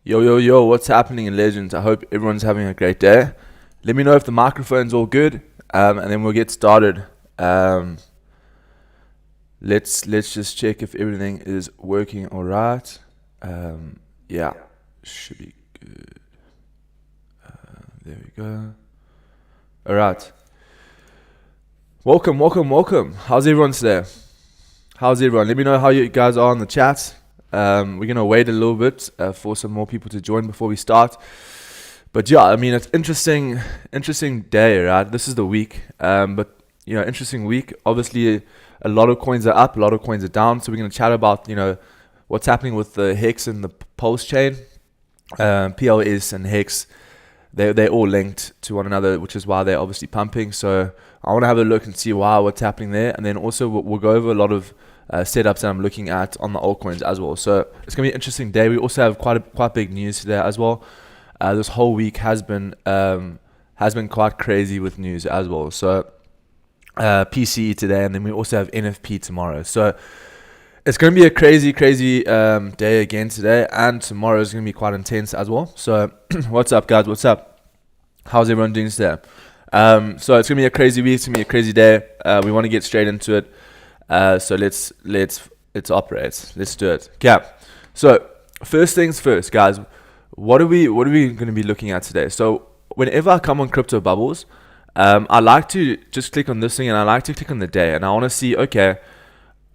Yo, yo, yo, what's happening in Legends? I hope everyone's having a great day. Let me know if the microphone's all good, and then we'll get started. Um, let's just check if everything is working all right. Yeah, should be good. There we go. All right. Welcome, welcome, welcome. How's everyone today? How's everyone? Let me know how you guys are in the chat. We're gonna wait a little bit for some more people to join before we start. But yeah, I mean, it's interesting day, right? This is the week, but interesting week. Obviously, a lot of coins are up, a lot of coins are down. So we're gonna chat about what's happening with the Hex and the Pulse chain, PLS and Hex. They're all linked to one another, which is why they're obviously pumping. So I want to have a look and see what's happening there, and then also we'll go over a lot of setups that I'm looking at on the altcoins as well. So it's gonna be an interesting day. We also have quite big news today as well. This whole week has been quite crazy with news as well. So PCE today, and then we also have NFP tomorrow. So it's going to be a crazy day again today, and tomorrow is going to be quite intense as well. So what's up, guys? What's up? How's everyone doing today? So it's going to be a crazy week. It's going to be a crazy day. We want to get straight into it. So let's operate. Let's do it. Okay. So first things first, guys. What are we going to be looking at today? So whenever I come on crypto bubbles, I like to just click on this thing, and I like to click on the day, and I want to see, okay,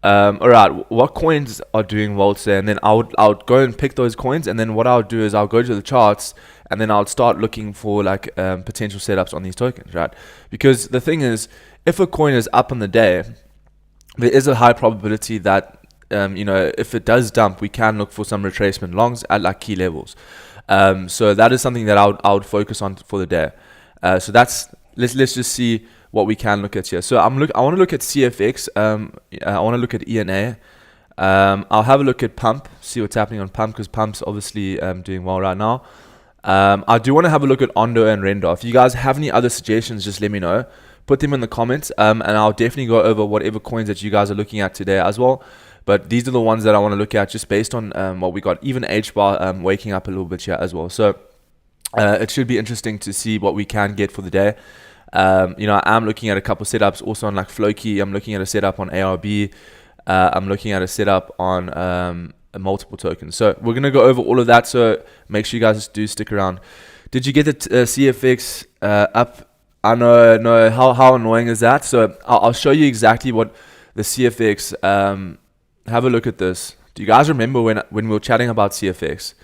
all right, what coins are doing well today, and then I would go and pick those coins, and then what I'll do is I'll go to the charts, and then I'll start looking for like potential setups on these tokens, right? Because the thing is, if a coin is up on the day, there is a high probability that if it does dump, we can look for some retracement longs at like key levels. So that is something that I would focus on for the day. So that's let's just see what we can look at here. So I want to look at CFX. I want to look at ENA. I'll have a look at Pump, see what's happening on Pump, because Pump's obviously doing well right now. I do want to have a look at Ondo and Render. If you guys have any other suggestions, just let me know. Put them in the comments, and I'll definitely go over whatever coins that you guys are looking at today as well. But these are the ones that I want to look at just based on what we got. Even H-bar waking up a little bit here as well. So it should be interesting to see what we can get for the day. I am looking at a couple setups also on like Floki. I'm looking at a setup on ARB. I'm looking at a setup on multiple tokens. So we're going to go over all of that. So make sure you guys do stick around. Did you get the CFX up? I know, no. How annoying is that? So I'll show you exactly what the CFX. Have a look at this. Do you guys remember when we were chatting about CFX?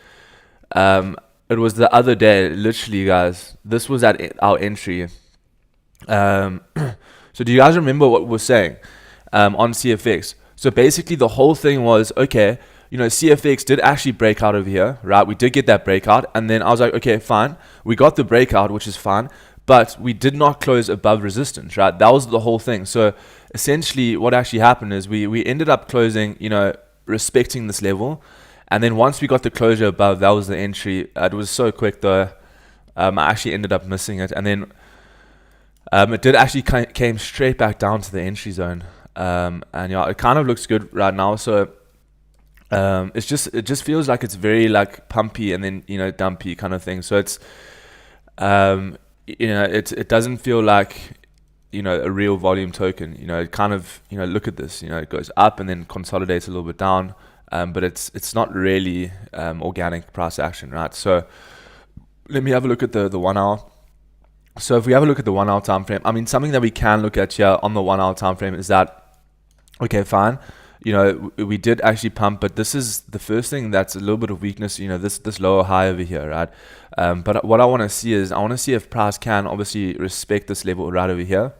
It was the other day, literally, guys. This was at our entry. So do you guys remember what we were saying on CFX? So basically, the whole thing was, okay, CFX did actually break out over here, right? We did get that breakout, and then I was like, okay, fine. We got the breakout, which is fine. But we did not close above resistance, right? That was the whole thing. So essentially what actually happened is we ended up closing, respecting this level. And then once we got the closure above, that was the entry. It was so quick though. I actually ended up missing it. And then it did actually came straight back down to the entry zone. And yeah, it kind of looks good right now. So it just feels like it's very like pumpy and then, dumpy kind of thing. So it's it doesn't feel like a real volume token. It kind of look at this. It goes up and then consolidates a little bit down, but it's not really organic price action, right? So let me have a look at the 1 hour. So if we have a look at the 1 hour time frame, I mean, something that we can look at here on the 1 hour time frame is that, okay, fine, we did actually pump, but this is the first thing that's a little bit of weakness, this lower high over here, right? But what I want to see is, I want to see if price can obviously respect this level right over here.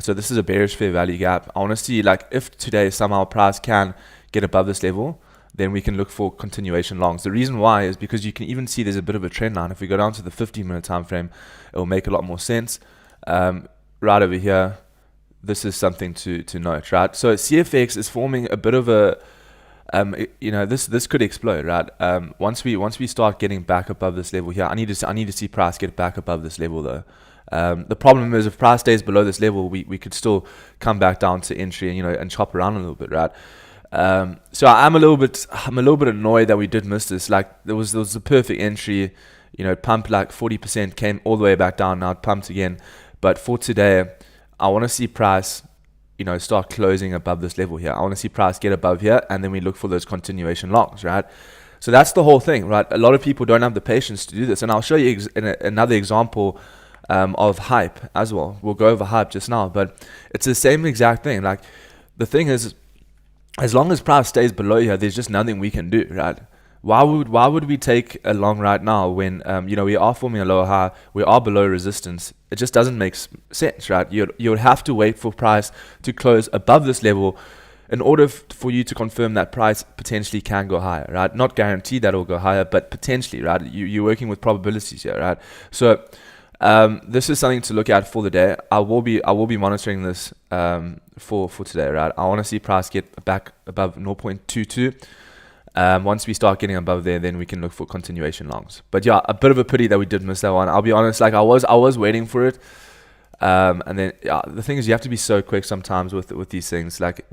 So this is a bearish fair value gap. I want to see, like, if today somehow price can get above this level, then we can look for continuation longs. The reason why is because you can even see there's a bit of a trend line. If we go down to the 15-minute time frame, it will make a lot more sense. Right over here, this is something to note, right? So CFX is forming a bit of a, this could explode, right? Once we start getting back above this level here, I need to see price get back above this level though. The problem is if price stays below this level, we could still come back down to entry and and chop around a little bit, right? So I'm a little bit annoyed that we did miss this. Like there was a perfect entry, it pumped like 40%, came all the way back down, now it pumped again. But for today, I want to see price, start closing above this level here. I want to see price get above here, and then we look for those continuation longs, right? So that's the whole thing, right? A lot of people don't have the patience to do this, and I'll show you another example of hype as well. We'll go over hype just now, but it's the same exact thing. Like the thing is, as long as price stays below here, there's just nothing we can do, right? Why would we take a long right now when we are forming a lower high, we are below resistance? It just doesn't make sense, right? You would have to wait for price to close above this level in order for you to confirm that price potentially can go higher, right? Not guaranteed that it'll go higher, but potentially, right? You're working with probabilities here, right? So this is something to look at for the day. I will be monitoring this for today, right? I want to see price get back above 0.22. Once we start getting above there, then we can look for continuation longs. But yeah, a bit of a pity that we did miss that one. I'll be honest, like I was waiting for it. And then the thing is, you have to be so quick sometimes with these things. Like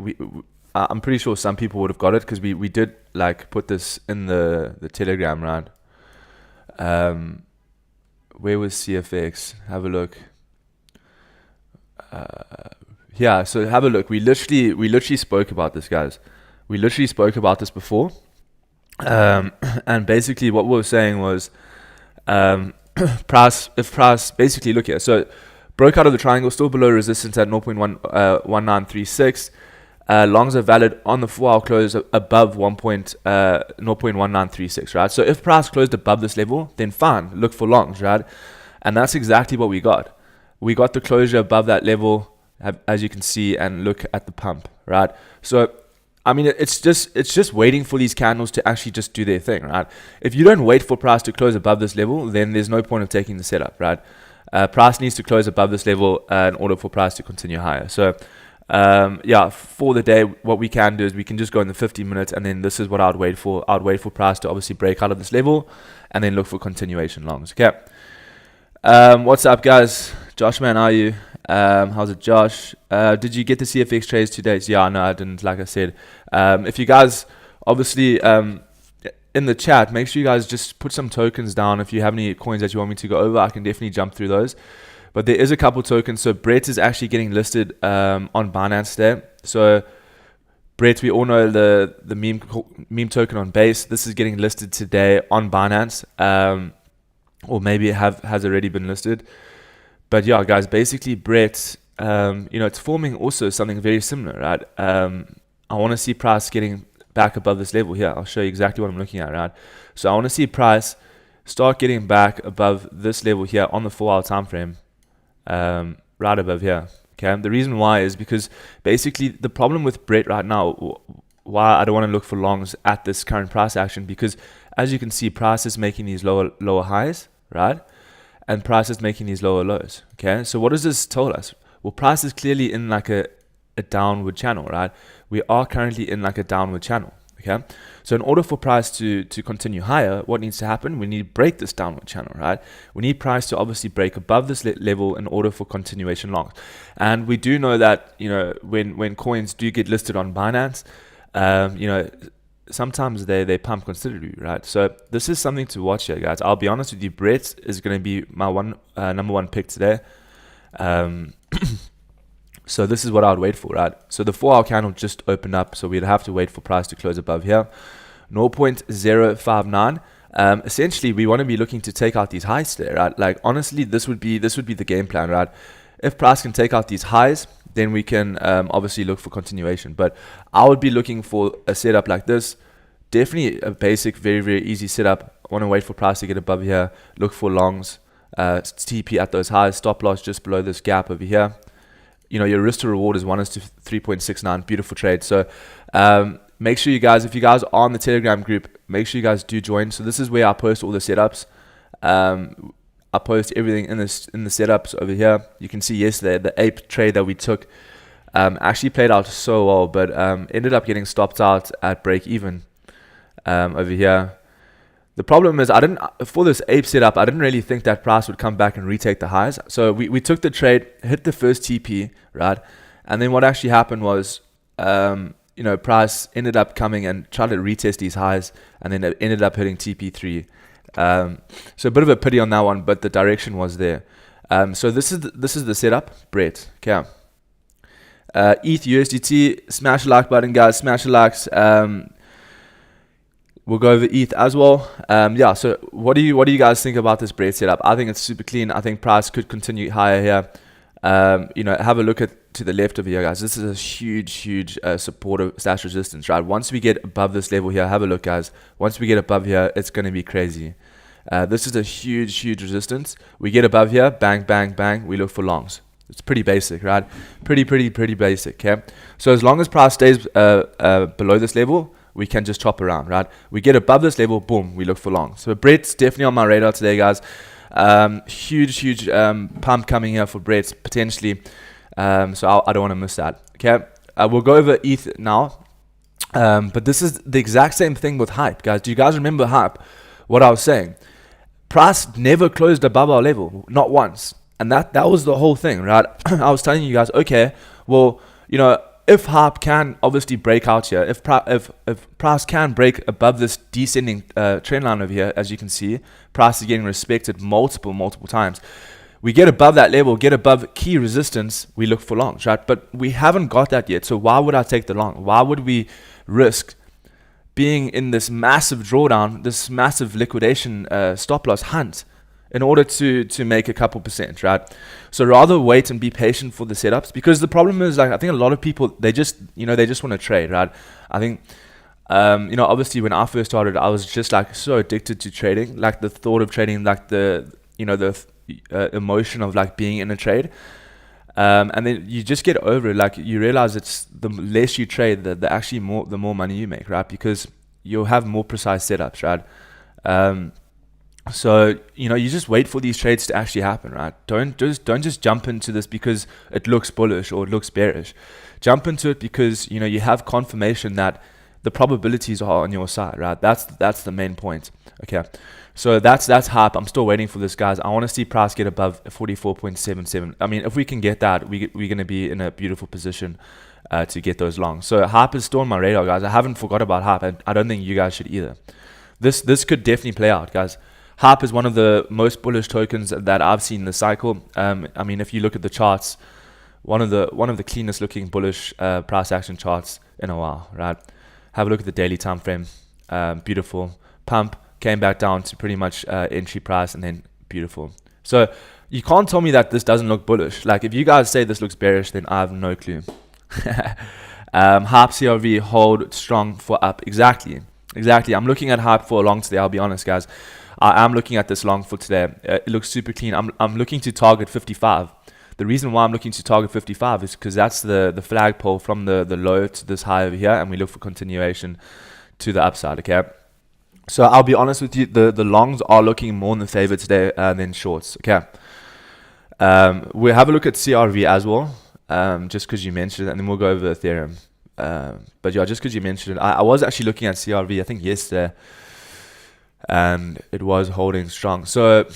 I'm pretty sure some people would have got it because we did like put this in the Telegram, right? Where was CFX? Have a look. Yeah, so have a look. We literally spoke about this, guys. We literally spoke about this before. And basically what we were saying was price, basically look here. So broke out of the triangle, still below resistance at 0.1936. Longs are valid on the 4-hour close above 0.1936, right? So if price closed above this level, then fine, look for longs, right? And that's exactly what we got. We got the closure above that level, as you can see, and look at the pump, right? So I mean, it's just waiting for these candles to actually just do their thing, right? If you don't wait for price to close above this level, then there's no point of taking the setup, right? Price needs to close above this level in order for price to continue higher. So yeah, for the day, what we can do is we can just go in the 50 minutes, and then this is what I'd wait for. I'd wait for price to obviously break out of this level, and then look for continuation longs. Okay. What's up, guys? Josh, man, how are you? How's it, Josh? Did you get the CFX trades 2 days? Yeah, no, I didn't. Like I said, if you guys obviously in the chat, make sure you guys just put some tokens down. If you have any coins that you want me to go over, I can definitely jump through those. But there is a couple tokens. So Brett is actually getting listed on Binance today. So Brett, we all know the meme token on Base. This is getting listed today on Binance, or maybe it has already been listed. But yeah, guys, basically Brett, it's forming also something very similar, right? I want to see price getting back above this level here. I'll show you exactly what I'm looking at, right? So I want to see price start getting back above this level here on the 4-hour time frame, right above here. Okay, the reason why is because basically the problem with Brett right now, why I don't want to look for longs at this current price action, because as you can see, price is making these lower highs, right? And price is making these lower lows. Okay, so what does this tell us? Well, price is clearly in like a downward channel, right? We are currently in like a downward channel. Okay, so in order for price to continue higher, what needs to happen? We need to break this downward channel, right? We need price to obviously break above this level in order for continuation longs. And we do know that, when coins do get listed on Binance, sometimes they pump considerably, right? So this is something to watch here, guys. I'll be honest with you, Brett is going to be my number one pick today. So this is what I would wait for, right? So the 4-hour candle just opened up, so we'd have to wait for price to close above here, 0.059. Essentially, we want to be looking to take out these highs today, right? Like honestly, this would be the game plan, right? If price can take out these highs, then we can obviously look for continuation. But I would be looking for a setup like this. Definitely a basic, very, very easy setup. I want to wait for price to get above here, look for longs, TP at those highs, stop loss just below this gap over here. Your risk to reward is 1:3.69. Beautiful trade. So make sure you guys, if you guys are on the Telegram group, make sure you guys do join. So this is where I post all the setups. I post everything in the setups over here. You can see yesterday the ape trade that we took actually played out so well, but ended up getting stopped out at break even over here. The problem is for this ape setup, I didn't really think that price would come back and retake the highs. So we took the trade, hit the first TP, right? And then what actually happened was price ended up coming and tried to retest these highs, and then it ended up hitting TP3. So a bit of a pity on that one, but the direction was there. So this is the setup, Brett. Okay. ETH USDT, smash the like button, guys. Smash the likes. We'll go over ETH as well. Yeah. So what do you guys think about this Brett setup? I think it's super clean. I think price could continue higher here. Have a look to the left of here, guys. This is a huge supportive / resistance, right? Once we get above this level here, have a look, guys. Once we get above here, it's going to be crazy. This is a huge resistance. We get above here, bang, bang, bang. We look for longs. It's pretty basic, right? Pretty basic, okay? So as long as price stays below this level, we can just chop around, right? We get above this level, boom, we look for long. So Brett's definitely on my radar today, guys. Huge pump coming here for Brett's potentially. So I don't want to miss that, okay? We'll go over ETH now. But this is the exact same thing with hype, guys. Do you guys remember hype? What I was saying? Price never closed above our level, not once. And that was the whole thing, right? I was telling you guys, okay, well, if hype can obviously break out here, if price can break above this descending trend line over here, as you can see, price is getting respected multiple times. We get above that level, get above key resistance, we look for longs, right? But we haven't got that yet. So why would I take the long? Why would we risk being in this massive drawdown, this massive liquidation stop loss hunt in order to make a couple percent, right? So rather wait and be patient for the setups, because the problem is, like, I think a lot of people, they just want to trade, right? I think, obviously when I first started, I was just like so addicted to trading, like the thought of trading, like the emotion of like being in a trade. And then you just get over it. Like you realize it's the less you trade, the more money you make, right? Because you'll have more precise setups, right? So you just wait for these trades to actually happen, right? Don't just jump into this because it looks bullish or it looks bearish. Jump into it because you have confirmation that the probabilities are on your side, right? That's the main point. Okay, so that's hype. I'm still waiting for this, guys. I want to see price get above 44.77. I mean, if we can get that, we're going to be in a beautiful position to get those longs. So hype is still on my radar, guys. I haven't forgot about hype, and I don't think you guys should either. This could definitely play out, guys. Hype is one of the most bullish tokens that I've seen in the cycle. I mean, if you look at the charts, one of the cleanest looking bullish price action charts in a while, right? Have a look at the daily time frame. Beautiful pump, came back down to pretty much entry price, and then beautiful. So you can't tell me that this doesn't look bullish. Like if you guys say this looks bearish, then I have no clue. Hype CRV hold strong for up. Exactly. I'm looking at hype for a long today. I'll be honest, guys. I am looking at this long for today. It looks super clean. I'm looking to target 55. The reason why I'm looking to target 55 is because that's the flagpole from the low to this high over here, and we look for continuation to the upside, okay? So I'll be honest with you, the longs are looking more in the favor today than shorts, okay? We'll have a look at CRV as well, just because you mentioned it, and then we'll go over Ethereum. But yeah, just because you mentioned it, I was actually looking at CRV, I think yesterday, and it was holding strong. So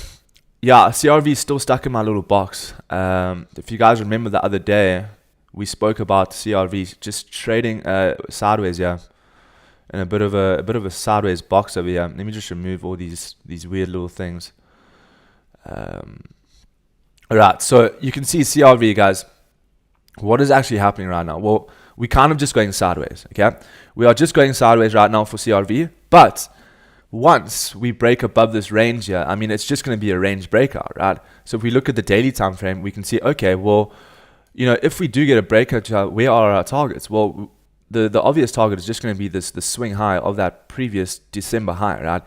yeah, CRV is still stuck in my little box. If you guys remember the other day, we spoke about CRV just trading sideways, yeah, in a bit of a sideways box over here. Let me just remove all these weird little things. Alright, so you can see CRV, guys. What is actually happening right now? Well, we're kind of just going sideways, okay? We are just going sideways right now for CRV, but once we break above this range here, I mean, it's just going to be a range breakout, right? So if we look at the daily time frame, we can see, okay, well, if we do get a breakout, where are our targets? Well, the obvious target is just going to be this swing high of that previous December high, right?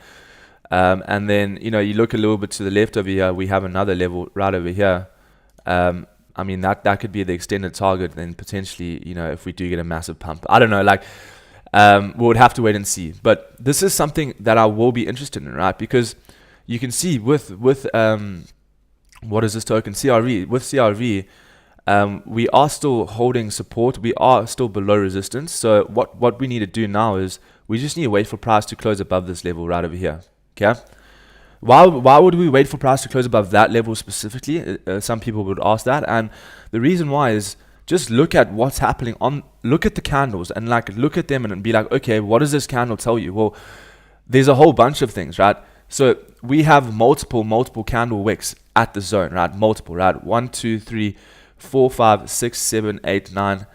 And then, you look a little bit to the left over here, we have another level right over here. I mean, that could be the extended target, then potentially, if we do get a massive pump. I don't know, like, we would have to wait and see. But this is something that I will be interested in, right? Because you can see with what is this token? CRV. With CRV, we are still holding support. We are still below resistance. So what we need to do now is we just need to wait for price to close above this level right over here. Okay? Why would we wait for price to close above that level specifically? Some people would ask that. And the reason why is just look at what's happening look at the candles and like look at them and be like, okay, what does this candle tell you? Well, there's a whole bunch of things, right? So we have multiple candle wicks at the zone, right? Multiple, right? 1, 2, 3, 4, 5, 6, 7, 8, 9,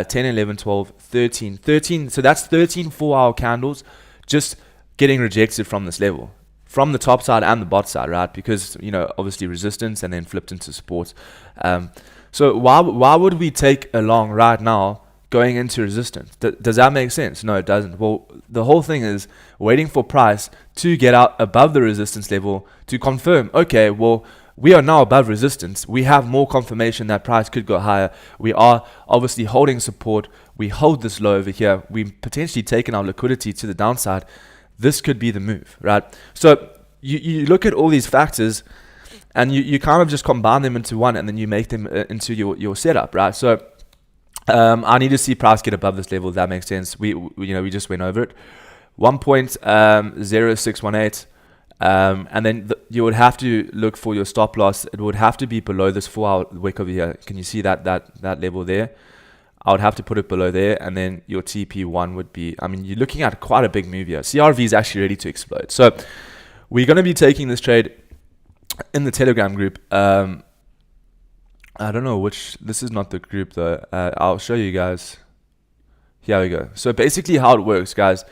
10, 11, 12, 13. So that's 13 4-hour candles just getting rejected from this level, from the top side and the bottom side, right? Because, obviously resistance and then flipped into support. So why would we take a long right now going into resistance? Does that make sense? No, it doesn't. Well, the whole thing is waiting for price to get out above the resistance level to confirm, okay, well, we are now above resistance. We have more confirmation that price could go higher. We are obviously holding support. We hold this low over here. We've potentially taken our liquidity to the downside. This could be the move, right? So you look at all these factors and you kind of just combine them into one, and then you make them into your setup, right? So I need to see price get above this level. If that makes sense. We just went over it. 1.0618. And then you would have to look for your stop loss. It would have to be below this 4-hour wick over here. Can you see that level there? I would have to put it below there, and then your TP1 would be, you're looking at quite a big move here. CRV is actually ready to explode. So we're going to be taking this trade in the Telegram group. I don't know this is not the group though. I'll show you guys. Here we go. So basically how it works, guys.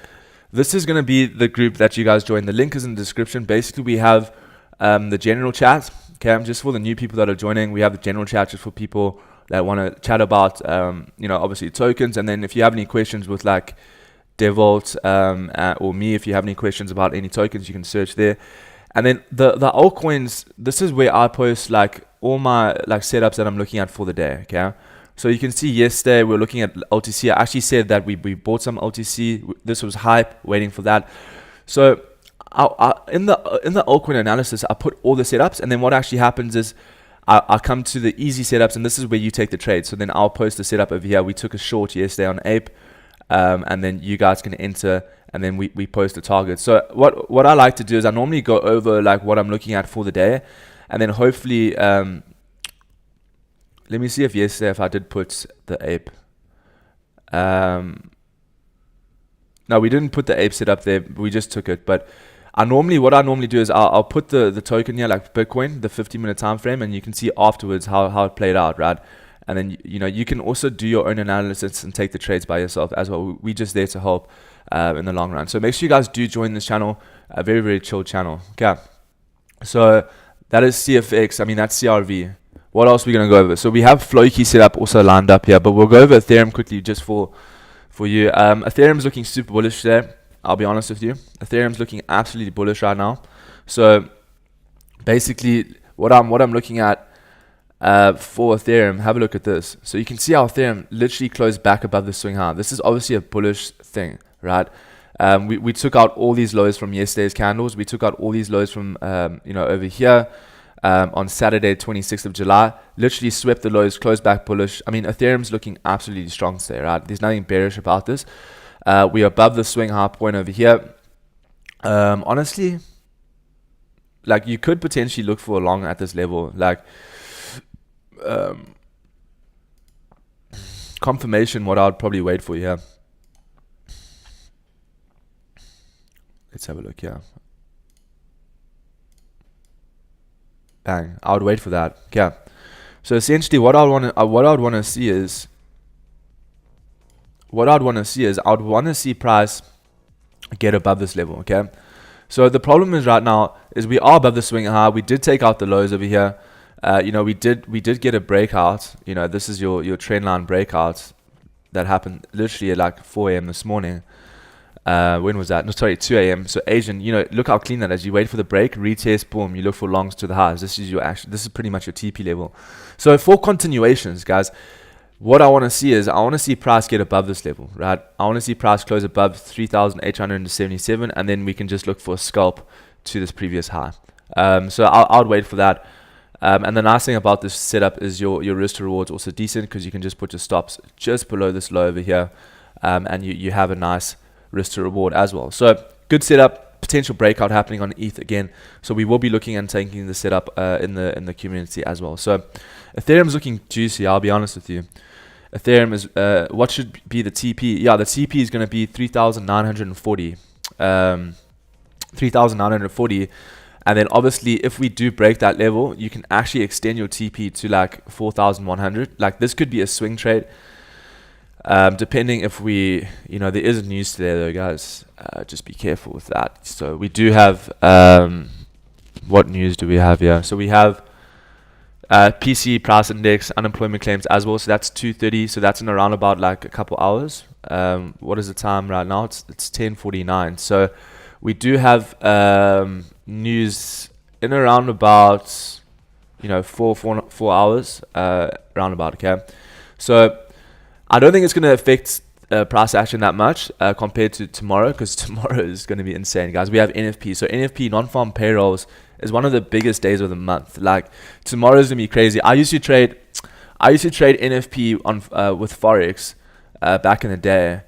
This is going to be the group that you guys join. The link is in the description. Basically, we have the general chat. Okay, just for the new people that are joining, we have the general chat just for people that want to chat about, obviously tokens. And then if you have any questions with like Devolt or me, if you have any questions about any tokens, you can search there. And then the altcoins, this is where I post like all my like setups that I'm looking at for the day. Okay. So you can see yesterday we were looking at LTC. I actually said that we bought some LTC. This was hype, waiting for that. So in the altcoin analysis, I put all the setups, and then what actually happens is I come to the easy setups, and this is where you take the trade. So then I'll post the setup over here. We took a short yesterday on Ape, and then you guys can enter, and then we post the target. So what I like to do is I normally go over like what I'm looking at for the day, and then hopefully. Let me see if I did put the ape. No, we didn't put the ape setup there. We just took it. But what I normally do is I'll put the token here, like Bitcoin, the 50-minute time frame, and you can see afterwards how it played out, right? And then you can also do your own analysis and take the trades by yourself as well. We're just there to help in the long run. So make sure you guys do join this channel. A very, very chill channel. Okay. So that is CFX. That's CRV. What else are we going to go over? So we have Floki set up also lined up here, but we'll go over Ethereum quickly just for you. Ethereum's looking super bullish today. I'll be honest with you. Ethereum's looking absolutely bullish right now. So basically what I'm looking at for Ethereum, have a look at this. So you can see how Ethereum literally closed back above the swing high. This is obviously a bullish thing, right? We took out all these lows from yesterday's candles. We took out all these lows from over here. On Saturday, 26th of July, literally swept the lows, closed back bullish. Ethereum's looking absolutely strong today, right? There's nothing bearish about this. We are above the swing high point over here. Honestly, like you could potentially look for a long at this level. Like confirmation, what I would probably wait for here. Let's have a look here. Bang! I would wait for that. Okay. So essentially, what I'd want to see is I'd want to see price get above this level. Okay. So the problem is right now is we are above the swing high. We did take out the lows over here. We did get a breakout. This is your trend line breakout that happened literally at like 4 a.m. this morning. When was that? No, sorry, 2 a.m. So Asian, look how clean that is. You wait for the break, retest, boom, you look for longs to the highs. This is pretty much your TP level. So for continuations, guys, what I want to see is I want to see price get above this level, right? I want to see price close above 3,877, and then we can just look for a scalp to this previous high. So I would wait for that. And the nice thing about this setup is your risk to reward is also decent because you can just put your stops just below this low over here, and you have a nice risk to reward as well. So good setup, potential breakout happening on ETH again. So we will be looking and taking the setup in the community as well. So Ethereum's looking juicy, I'll be honest with you. Ethereum is what should be the TP? Yeah, the TP is going to be 3,940. 3,940. And then obviously if we do break that level, you can actually extend your TP to like 4,100. Like this could be a swing trade. Depending if we, there is news today though, guys. Just be careful with that. So we do have, what news do we have here? So we have PC price index, unemployment claims as well. So that's 230. So that's in around about like a couple hours. What is the time right now? It's 10:49. So we do have news in around about 4 hours roundabout. Okay, so I don't think it's going to affect price action that much compared to tomorrow, because tomorrow is going to be insane, guys. We have NFP. So NFP, non-farm payrolls, is one of the biggest days of the month. Like tomorrow is going to be crazy. I used to trade NFP on with Forex back in the day.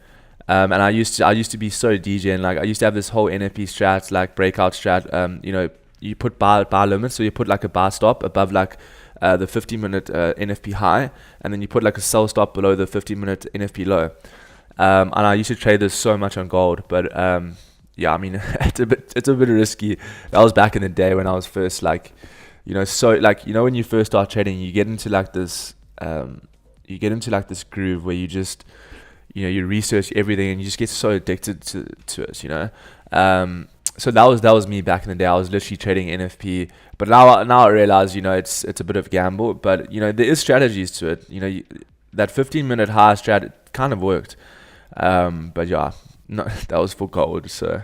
And I used to be so DJ, and like I used to have this whole NFP strat, like breakout strat. You put buy limits, so you put like a buy stop above like the 50-minute NFP high, and then you put like a sell stop below the 50-minute NFP low. And I used to trade this so much on gold, but yeah, I mean it's a bit risky. That was back in the day when I was first when you first start trading, you get into like this groove where you just you research everything and you just get so addicted to it, so that was me back in the day. I was literally trading NFP, but now I realize it's a bit of a gamble, but there is strategies to it. That 15-minute high strat kind of worked, but yeah, no, that was for gold. So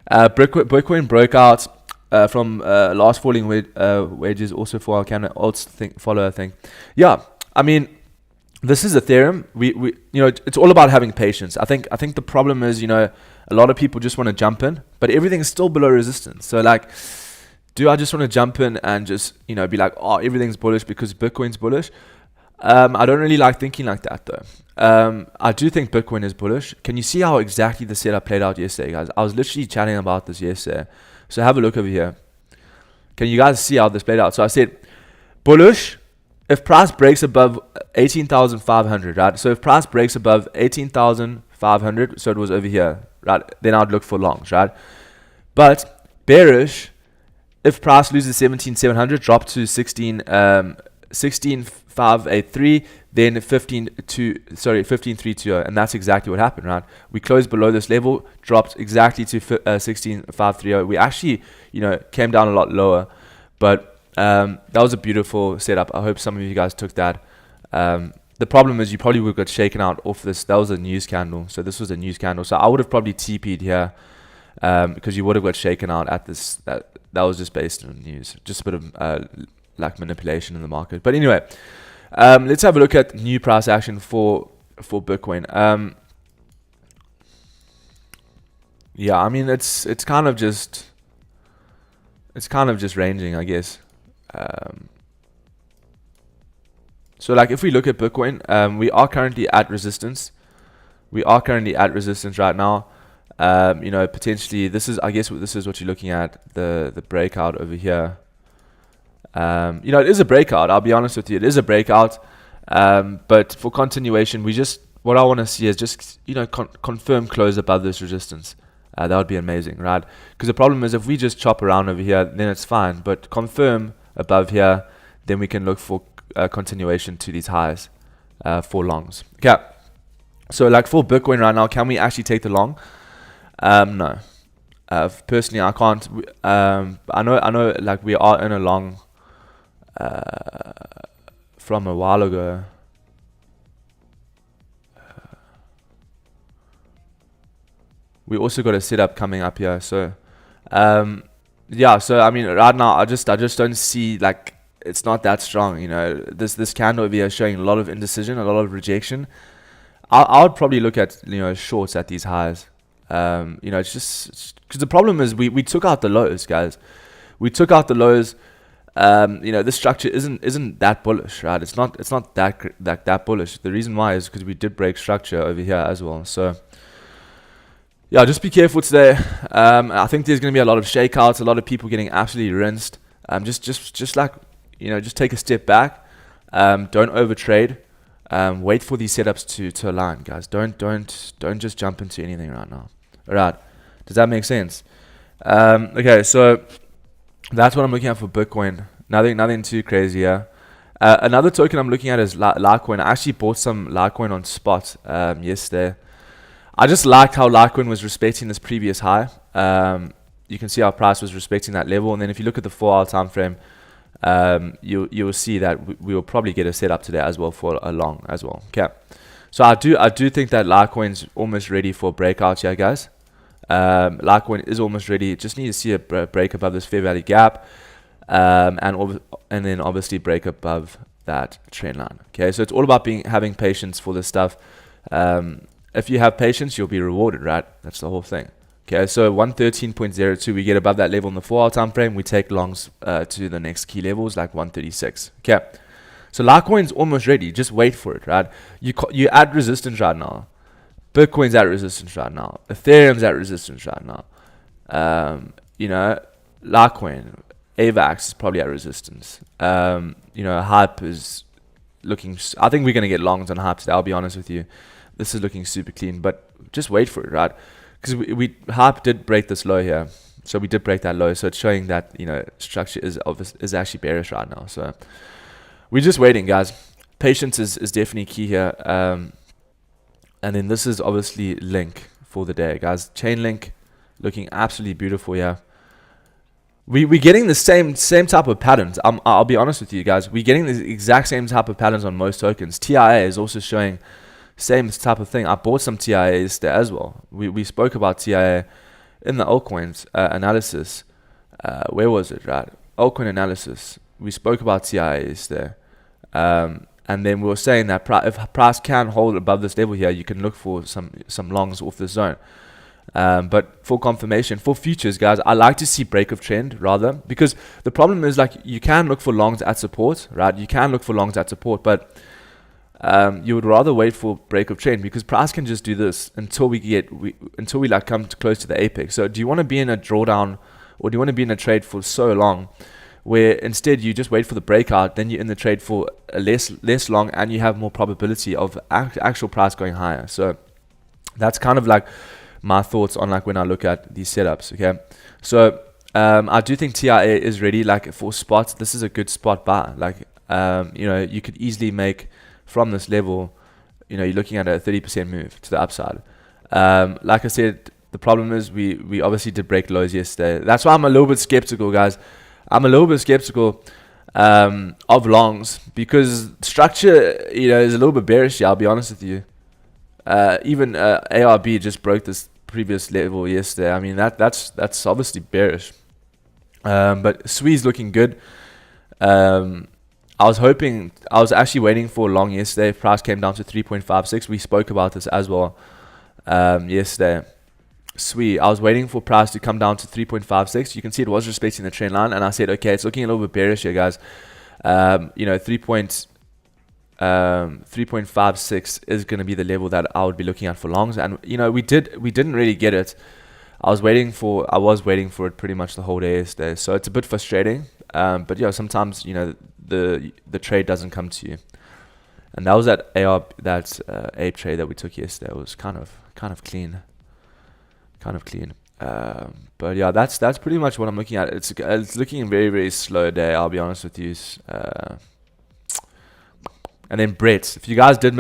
Bitcoin broke out from last falling wages, also for our follower thing. Yeah, I mean, this is Ethereum. We it's all about having patience. I think the problem is a lot of people just want to jump in, but everything's still below resistance. So like, do I just want to jump in and just be like, oh, everything's bullish because Bitcoin's bullish? I don't really like thinking like that though. I do think Bitcoin is bullish. Can you see how exactly the setup played out yesterday, guys? I was literally chatting about this yesterday. So have a look over here. Can you guys see how this played out? So I said bullish if price breaks above 18,500, right? So if price breaks above 18,500, so it was over here, right? Then I'd look for longs, right? But bearish if price loses 17,700, drop to 16,583, then 15,320, and that's exactly what happened, right? We closed below this level, dropped exactly to 16,530. We actually, came down a lot lower, but that was a beautiful setup. I hope some of you guys took that. The problem is you probably would have got shaken out off this. That was a news candle, so this was a news candle. So I would have probably TP'd here because you would have got shaken out at this. That was just based on news, just a bit of like manipulation in the market. But anyway, let's have a look at new price action for Bitcoin. Yeah, I mean it's kind of just ranging, I guess. So like if we look at Bitcoin, we are currently at resistance. We are currently at resistance right now. Potentially this is what you're looking at, the breakout over here. It is a breakout. I'll be honest with you, it is a breakout. But for continuation, what I want to see is just confirm close above this resistance. That would be amazing, right? Because the problem is if we just chop around over here, then it's fine. But confirm above here, then we can look for continuation to these highs for longs. Okay. So like for Bitcoin right now, can we actually take the long? No. Personally, I can't. I know. Like we are in a long from a while ago. We also got a setup coming up here. So, yeah. So I mean, right now, I just don't see, like, it's not that strong. This candle over here is showing a lot of indecision, a lot of rejection. I would probably look at shorts at these highs. It's just because the problem is we took out the lows, guys. We took out the lows. This structure isn't that bullish, right? It's not that bullish. The reason why is because we did break structure over here as well. So yeah, just be careful today. I think there's going to be a lot of shakeouts, a lot of people getting absolutely rinsed. Just take a step back. Don't overtrade. Wait for these setups to align, guys. Don't just jump into anything right now. All right, does that make sense? Okay, so that's what I'm looking at for Bitcoin. Nothing too crazy here. Another token I'm looking at is Litecoin. I actually bought some Litecoin on spot yesterday. I just liked how Litecoin was respecting this previous high. You can see our price was respecting that level, and then if you look at the 4-hour time frame, you will see that we will probably get a setup today as well for a long as well. Okay, so I do think that Litecoin's almost ready for breakout here, guys. Litecoin is almost ready. Just need to see a break above this fair value gap, and then obviously break above that trend line. Okay, so it's all about having patience for this stuff. If you have patience, you'll be rewarded, right? That's the whole thing. Okay, so 113.02, we get above that level in the 4-hour time frame. We take longs to the next key levels like 136. Okay, so Litecoin's almost ready. Just wait for it, right? You add resistance right now. Bitcoin's at resistance right now. Ethereum's at resistance right now. Litecoin, AVAX is probably at resistance. Hype is looking. I think we're gonna get longs on Hype today. I'll be honest with you. This is looking super clean, but just wait for it, right? Because Hype did break this low here, so we did break that low. So it's showing that structure is actually bearish right now. So we're just waiting, guys. Patience is definitely key here. And then this is obviously Link for the day, guys. Chainlink looking absolutely beautiful here. We're getting the same type of patterns. I'll be honest with you guys. We're getting the exact same type of patterns on most tokens. TIA is also showing same type of thing. I bought some TIAs there as well. We spoke about TIA in the altcoins analysis. Where was it, right? Altcoin analysis. We spoke about TIAs there. And then we were saying that if price can hold above this level here, you can look for some longs off this zone. But for confirmation, for futures, guys, I like to see break of trend rather, because the problem is, like, you can look for longs at support, right? You can look for longs at support, but you would rather wait for break of trend, because price can just do this until we like come close to the apex. So do you want to be in a drawdown, or do you want to be in a trade for so long where instead you just wait for the breakout, then you're in the trade for a less long, and you have more probability of actual price going higher? So that's kind of like my thoughts on, like, when I look at these setups. Okay, so I do think TIA is ready, like, for spots. This is a good spot buy. Like, you could easily make from this level, you're looking at a 30% move to the upside. Like I said, the problem is we obviously did break lows yesterday. That's why I'm a little bit skeptical, guys. I'm a little bit skeptical of longs, because structure, is a little bit bearish here, I'll be honest with you. Even ARB just broke this previous level yesterday. I mean, that's obviously bearish. But SWI's looking good. I was actually waiting for a long yesterday. Price came down to 3.56. We spoke about this as well yesterday. SWI, I was waiting for price to come down to 3.56. You can see it was respecting the trend line, and I said, okay, it's looking a little bit bearish here, guys. 3.56 is going to be the level that I would be looking at for longs, and we didn't really get it. I was waiting for it pretty much the whole day yesterday, so it's a bit frustrating. But sometimes the trade doesn't come to you, and that was that ape trade that we took yesterday. It was kind of clean. But yeah, that's pretty much what I'm looking at. It's looking very, very slow day, I'll be honest with you. And then Brett, if you guys did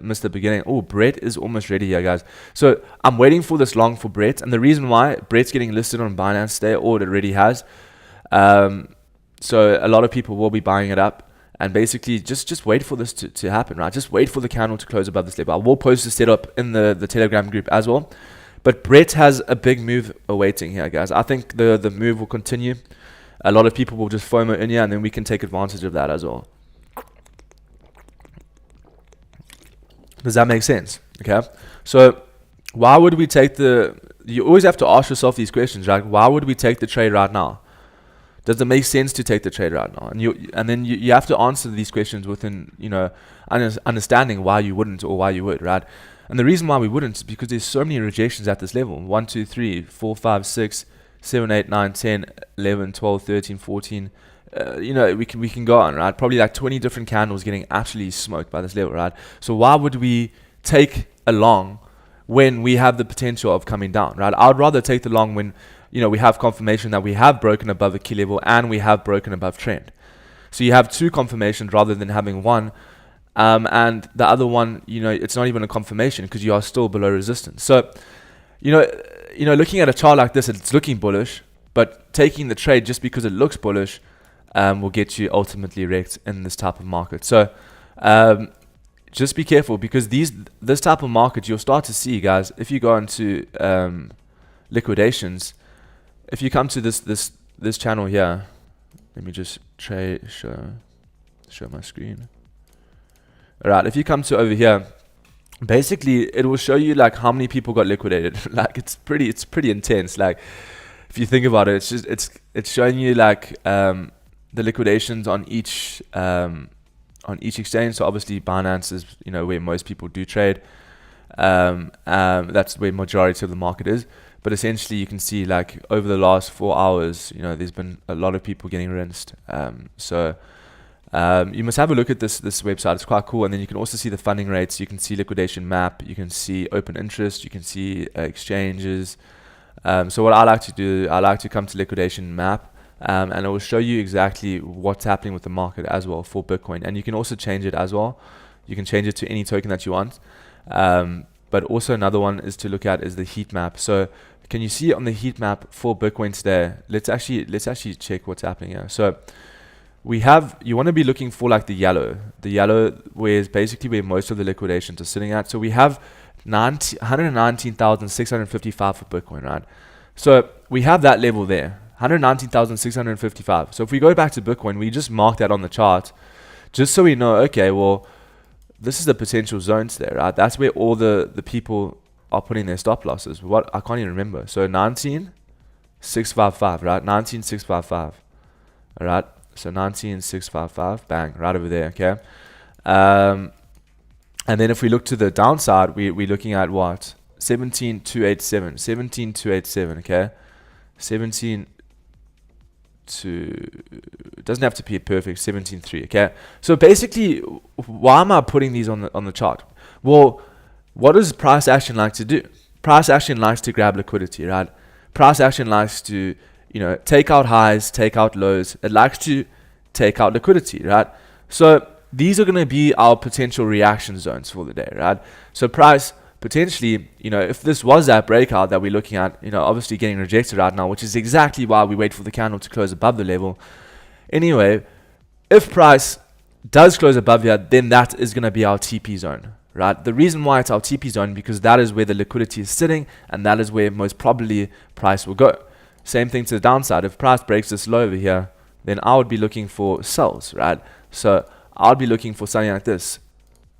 miss the beginning, Brett is almost ready here, guys. So I'm waiting for this long for Brett, and the reason why Brett's getting listed on Binance today, or it already has, so a lot of people will be buying it up. And basically, just wait for this to happen, right? Just wait for the candle to close above this level. I will post the setup in the Telegram group as well. But Brett has a big move awaiting here, guys. I think the move will continue. A lot of people will just FOMO in here, and then we can take advantage of that as well. Does that make sense? Okay. So why would we take you always have to ask yourself these questions, right? Why would we take the trade right now? Does it make sense to take the trade right now? And then you have to answer these questions within, understanding why you wouldn't or why you would, right? And the reason why we wouldn't is because there's so many rejections at this level. 1, 2, 3, 4, 5, 6, 7, 8, 9, 10, 11, 12, 13, 14, we can go on, right? Probably like 20 different candles getting absolutely smoked by this level, right? So why would we take a long when we have the potential of coming down, right? I would rather take the long when, we have confirmation that we have broken above the key level and we have broken above trend. So you have two confirmations rather than having one. And the other one, it's not even a confirmation because you are still below resistance. So, looking at a chart like this, it's looking bullish, but taking the trade just because it looks bullish will get you ultimately wrecked in this type of market. So, just be careful because this type of market you'll start to see, guys. If you go into liquidations, if you come to this channel here, let me just show my screen. Alright, if you come to over here, basically it will show you like how many people got liquidated. Like it's pretty intense. Like if you think about it, it's showing you like the liquidations on each exchange. So obviously Binance is where most people do trade. That's where majority of the market is. But essentially you can see like over the last 4 hours, there's been a lot of people getting rinsed. You must have a look at this website. It's quite cool. And then you can also see the funding rates. You can see liquidation map. You can see open interest. You can see exchanges. So what I like to do, I like to come to liquidation map, and it will show you exactly what's happening with the market as well for Bitcoin. And you can also change it as well. You can change it to any token that you want. But also another one is to look at is the heat map. So can you see on the heat map for Bitcoin today? Let's actually check what's happening here. So you want to be looking for like the yellow where is basically where most of the liquidations are sitting at. So we have 119,655 for Bitcoin, right? So we have that level there, 119,655. So if we go back to Bitcoin, we just mark that on the chart just so we know, okay, well, this is the potential zones there, right? That's where all the people are putting their stop losses. What? I can't even remember. So 19,655, right? 19,655, all right? So 19,655, bang, right over there, okay? And then if we look to the downside, we're looking at what? 17,287, okay? 17 to, it doesn't have to be perfect, 17.3, okay? So basically, why am I putting these on the chart? Well, what does price action like to do? Price action likes to grab liquidity, right? Price action likes to take out highs, take out lows. It likes to take out liquidity, right? So these are going to be our potential reaction zones for the day, right? So price potentially, if this was that breakout that we're looking at, obviously getting rejected right now, which is exactly why we wait for the candle to close above the level. Anyway, if price does close above here, then that is going to be our TP zone, right? The reason why it's our TP zone because that is where the liquidity is sitting and that is where most probably price will go. Same thing to the downside. If price breaks this low over here, then I would be looking for sells, right? So I'll be looking for something like this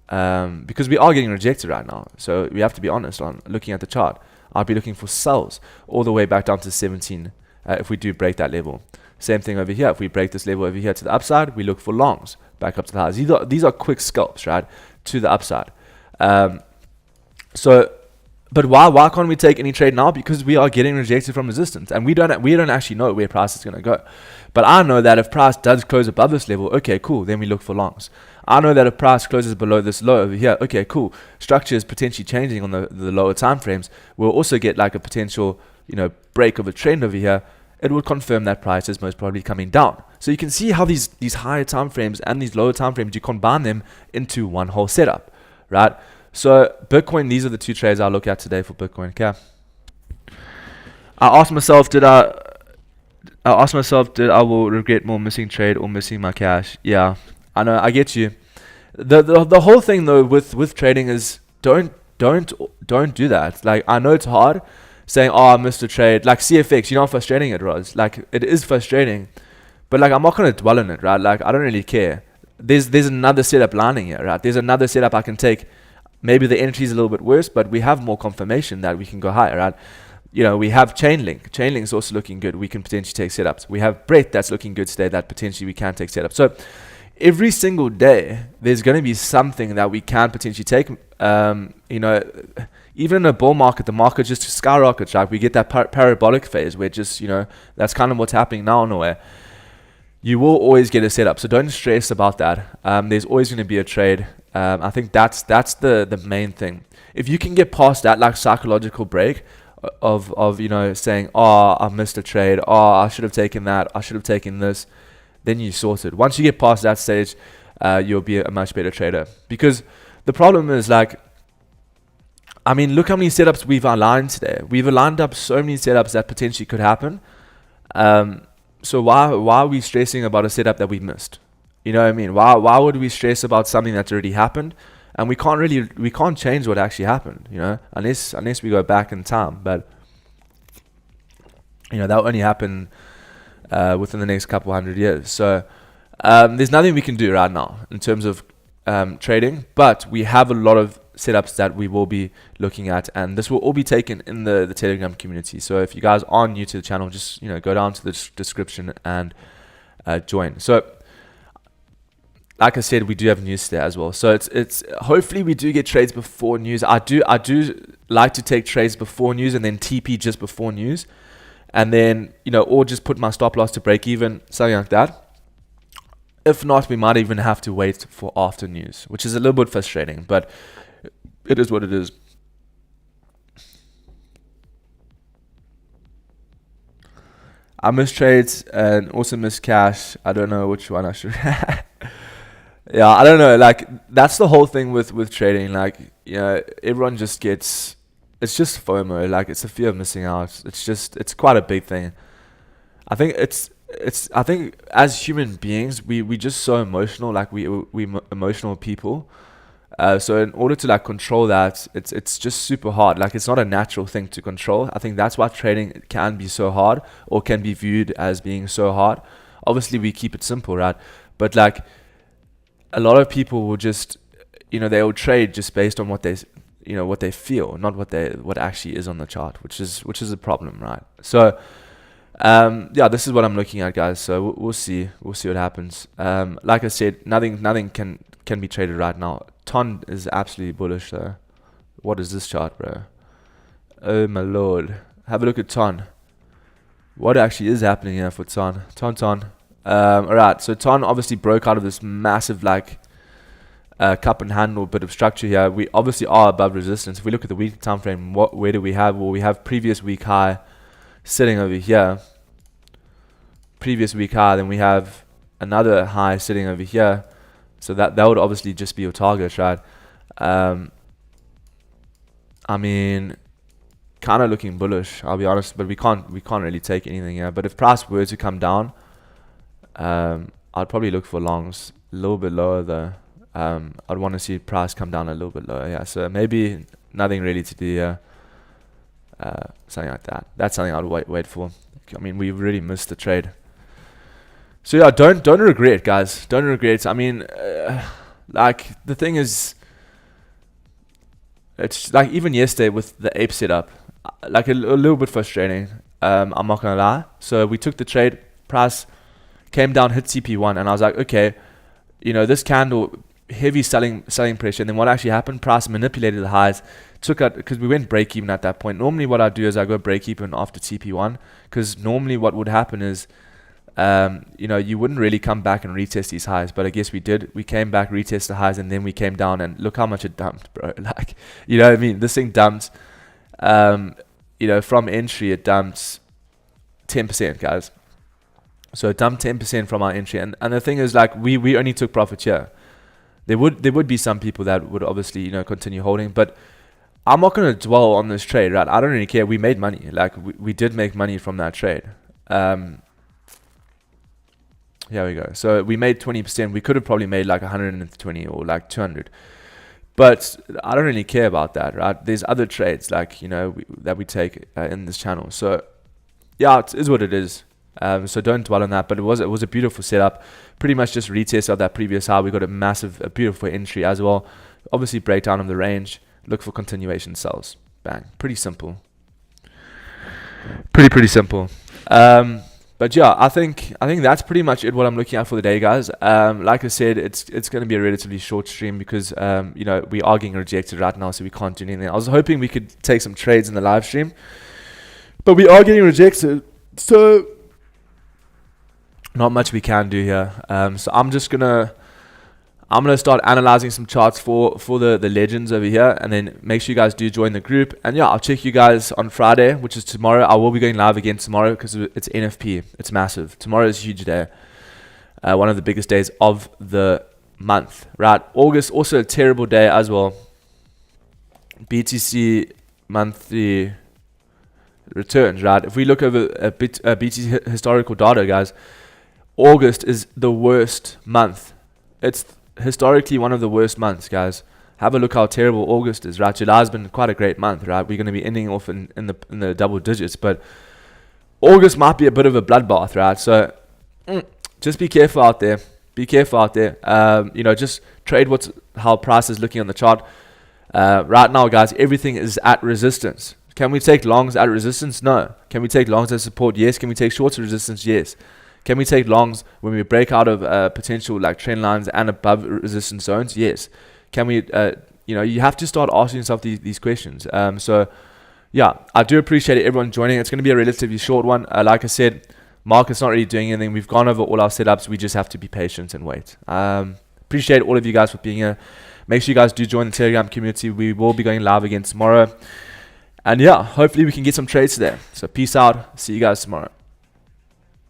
because we are getting rejected right now. So we have to be honest on looking at the chart. I'll be looking for sells all the way back down to 17 if we do break that level. Same thing over here. If we break this level over here to the upside, we look for longs back up to the highs. These are quick scalps, right, to the upside. But why can't we take any trade now? Because we are getting rejected from resistance, and we don't actually know where price is going to go. But I know that if price does close above this level, okay, cool, then we look for longs. I know that if price closes below this low over here, okay, cool, structure is potentially changing on the lower time frames. We'll also get like a potential break of a trend over here. It would confirm that price is most probably coming down. So you can see how these higher time frames and these lower time frames, you combine them into one whole setup, right? So Bitcoin, these are the two trades I look at today for Bitcoin. Okay. I asked myself, did I will regret more missing trade or missing my cash? Yeah, I know, I get you. The whole thing though with trading is don't do that. Like I know it's hard saying, oh, I missed a trade. Like CFX, how frustrating it was. Like it is frustrating, but like I'm not gonna dwell on it, right? Like I don't really care. There's another setup lining here, right? There's another setup I can take. Maybe the entry is a little bit worse, but we have more confirmation that we can go higher, right? We have Chainlink. Chainlink is also looking good. We can potentially take setups. We have Brett that's looking good today that potentially we can take setups. So every single day, there's going to be something that we can potentially take. Even in a bull market, the market just skyrockets, right? We get that parabolic phase where just, that's kind of what's happening now in a way. you will always get a setup. So don't stress about that. There's always going to be a trade. I think that's the main thing. If you can get past that like psychological break of you know, saying, oh, I missed a trade, oh, I should have taken that, I should have taken this, then you sorted. Once you get past that stage, you'll be a much better trader. Because the problem is, like, I mean, look how many setups we've aligned today. We've aligned up so many setups that potentially could happen. So why are we stressing about a setup that we missed? You know what I mean? Why would we stress about something that's already happened? And we can't change what actually happened, you know, unless we go back in time. But you know, that will only happen within the next couple hundred years. So there's nothing we can do right now in terms of trading, but we have a lot of setups that we will be looking at, and this will all be taken in the Telegram community. So if you guys are new to the channel, just, you know, go down to the description and join. So like I said, we do have news there as well. So it's hopefully we do get trades before news. I do like to take trades before news and then TP just before news, and then, you know, or just put my stop loss to break even, something like that. If not, we might even have to wait for after news, which is a little bit frustrating, but it is what it is. I miss trades and also miss cash. I don't know which one I should. Yeah, I don't know. Like, that's the whole thing with trading. Like, you know, everyone just gets, it's just FOMO. Like, it's the fear of missing out. It's quite a big thing. I think I think as human beings, we just so emotional. Like, we emotional people. So in order to like control that, it's just super hard. Like, it's not a natural thing to control. I think that's why trading can be so hard, or can be viewed as being so hard. Obviously, we keep it simple, right? But like, a lot of people will just, you know, they will trade just based on what they, you know, what they feel, not what actually is on the chart, which is a problem, right? So yeah, this is what I'm looking at, guys. So we'll see what happens. Like I said, nothing can be traded right now. Ton is absolutely bullish though. What is this chart, bro? Oh my lord. Have a look at Ton. What actually is happening here for Ton? Alright, so Ton obviously broke out of this massive like cup and handle bit of structure here. We obviously are above resistance. If we look at the weekly time frame, where do we have? Well, we have previous week high sitting over here. Previous week high, then we have another high sitting over here. So that would obviously just be your target, right? I mean, kind of looking bullish, I'll be honest, but we can't really take anything here. But if price were to come down, I'd probably look for longs a little bit lower though. I'd want to see price come down a little bit lower. Yeah, so maybe nothing really to do here. Something like that. That's something I'd wait for. I mean, we really missed the trade. So yeah, don't regret, guys. Don't regret. I mean, like, the thing is, it's like even yesterday with the ape setup, like a little bit frustrating. I'm not gonna lie. So we took the trade, price came down, hit CP1, and I was like, okay, you know, this candle, heavy selling pressure. And then what actually happened? Price manipulated the highs, took out, because we went break even at that point. Normally, what I do is I go break even after CP1, because normally what would happen is, you know, you wouldn't really come back and retest these highs, but I guess we did. We came back, retest the highs, and then we came down, and look how much it dumped, bro. Like, you know what I mean? This thing dumped, you know, from entry, it dumped 10%, guys. So it dumped 10% from our entry, and the thing is, like, we only took profit here. There would be some people that would obviously, you know, continue holding, but I'm not going to dwell on this trade, right? I don't really care. We made money. Like, we did make money from that trade. Here we go. So we made 20%. We could have probably made like 120 or like 200. But I don't really care about that, right? There's other trades, like, you know, that we take in this channel. So yeah, it is what it is. So don't dwell on that. But it was a beautiful setup. Pretty much just retest of that previous high. We got a beautiful entry as well. Obviously breakdown of the range. Look for continuation sells. Bang. Pretty simple. Pretty simple. But yeah, I think that's pretty much it. What I'm looking at for the day, guys. Like I said, it's going to be a relatively short stream because you know, we are getting rejected right now, so we can't do anything. I was hoping we could take some trades in the live stream, but we are getting rejected. So not much we can do here. So I'm gonna start analyzing some charts for the legends over here, and then make sure you guys do join the group. And yeah, I'll check you guys on Friday, which is tomorrow. I will be going live again tomorrow because it's NFP. It's massive. Tomorrow is a huge day. One of the biggest days of the month, right? August, also a terrible day as well. BTC monthly returns, right? If we look over a BTC historical data, guys, August is the worst month. It's historically one of the worst months, guys. Have a look how terrible August is, right? July's been quite a great month, right? We're going to be ending off in the double digits, but August might be a bit of a bloodbath, right? So just be careful out there. Be careful out there. Just trade how price is looking on the chart. Right now, guys, everything is at resistance. Can we take longs at resistance? No. Can we take longs at support? Yes. Can we take shorts at resistance? Yes. Can we take longs when we break out of potential like trend lines and above resistance zones? Yes. Can we, you have to start asking yourself these questions. So, yeah, I do appreciate everyone joining. It's going to be a relatively short one. Like I said, market's not really doing anything. We've gone over all our setups. We just have to be patient and wait. Appreciate all of you guys for being here. Make sure you guys do join the Telegram community. We will be going live again tomorrow. And yeah, hopefully we can get some trades today. So peace out. See you guys tomorrow.